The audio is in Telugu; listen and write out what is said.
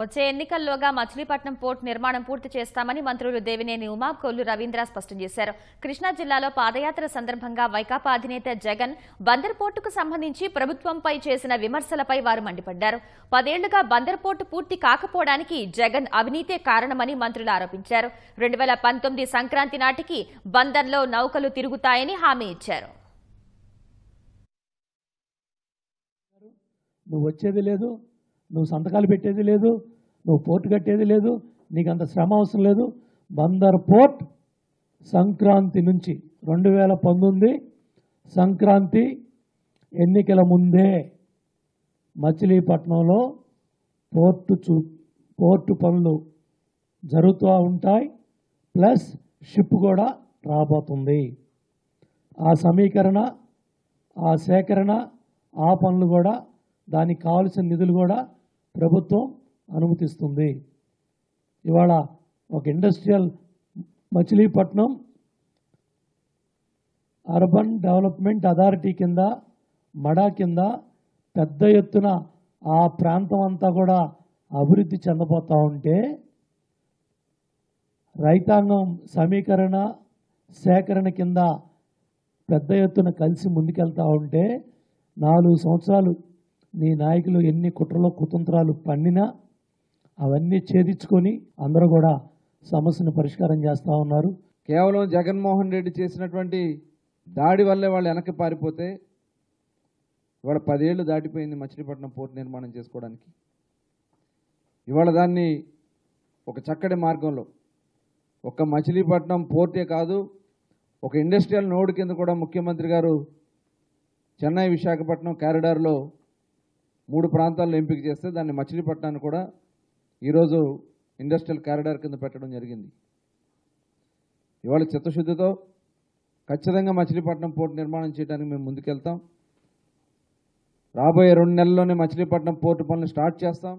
వచ్చే ఎన్నికల్లోగా మచిలీపట్నం పోర్టు నిర్మాణం పూర్తి చేస్తామని మంత్రులు దేవినేని ఉమా, కొల్లు రవీంద్ర స్పష్టం చేశారు. కృష్ణా జిల్లాలో పాదయాత్ర సందర్భంగా వైకాపా అధినేత జగన్ బందర్ పోర్టుకు సంబంధించి ప్రభుత్వంపై చేసిన విమర్శలపై వారు మండిపడ్డారు. 10 ఏళ్లుగా బందర్ పోర్టు పూర్తి కాకపోవడానికి జగన్ అవినీతే కారణమని మంత్రులు ఆరోపించారు. 2019 సంక్రాంతి నాటికి బందర్లో నౌకలు తిరుగుతాయని హామీ ఇచ్చారు. నువ్వు వచ్చేది లేదు, నువ్వు సంతకాలు పెట్టేది లేదు, నువ్వు పోర్టు కట్టేది లేదు, నీకు అంత శ్రమ అవసరం లేదు. బందర్ పోర్ట్ సంక్రాంతి నుంచి 2019 సంక్రాంతి ఎన్నికల ముందే మచిలీపట్నంలో పోర్టు పనులు జరుగుతూ ఉంటాయి. ప్లస్ షిప్ కూడా రాబోతుంది. ఆ సమీకరణ, ఆ సేకరణ, ఆ పనులు కూడా, దానికి కావాల్సిన నిధులు కూడా ప్రభుత్వం అనుమతిస్తుంది. ఇవాళ ఒక industrial Machilipatnam urban development authority కింద, మడా కింద పెద్ద ఎత్తున ఆ ప్రాంతం అంతా కూడా అభివృద్ధి చెందబోతూ ఉంటే, రైతాంగం సమీకరణ సేకరణ కింద పెద్ద ఎత్తున కలిసి ముందుకెళ్తూ ఉంటే 4 సంవత్సరాలు నీ నాయకులు ఎన్ని కుట్రలో కుతంత్రాలు పన్నినా అవన్నీ ఛేదించుకొని అందరూ కూడా సమస్యను పరిష్కారం చేస్తూ ఉన్నారు. కేవలం జగన్మోహన్ రెడ్డి చేసినటువంటి దాడి వల్లే వాళ్ళు వెనక్కి పారిపోతే ఇవాళ 10 ఏళ్ళు దాటిపోయింది మచిలీపట్నం పోర్టు నిర్మాణం చేసుకోవడానికి. ఇవాళ దాన్ని ఒక చక్కటి మార్గంలో, ఒక్క మచిలీపట్నం పోర్టే కాదు, ఒక ఇండస్ట్రియల్ నోడ్ కింద కూడా ముఖ్యమంత్రి గారు చెన్నై విశాఖపట్నం కారిడార్లో 3 ప్రాంతాల్లో ఎంపిక చేస్తే దాన్ని మచిలీపట్నాన్ని కూడా ఈరోజు ఇండస్ట్రియల్ కారిడార్ కింద పెట్టడం జరిగింది. ఇవాళ చిత్తశుద్ధితో ఖచ్చితంగా మచిలీపట్నం పోర్టు నిర్మాణం చేయడానికి మేము ముందుకెళ్తాం. రాబోయే 2 నెలల్లోనే మచిలీపట్నం పోర్టు పనులు స్టార్ట్ చేస్తాం.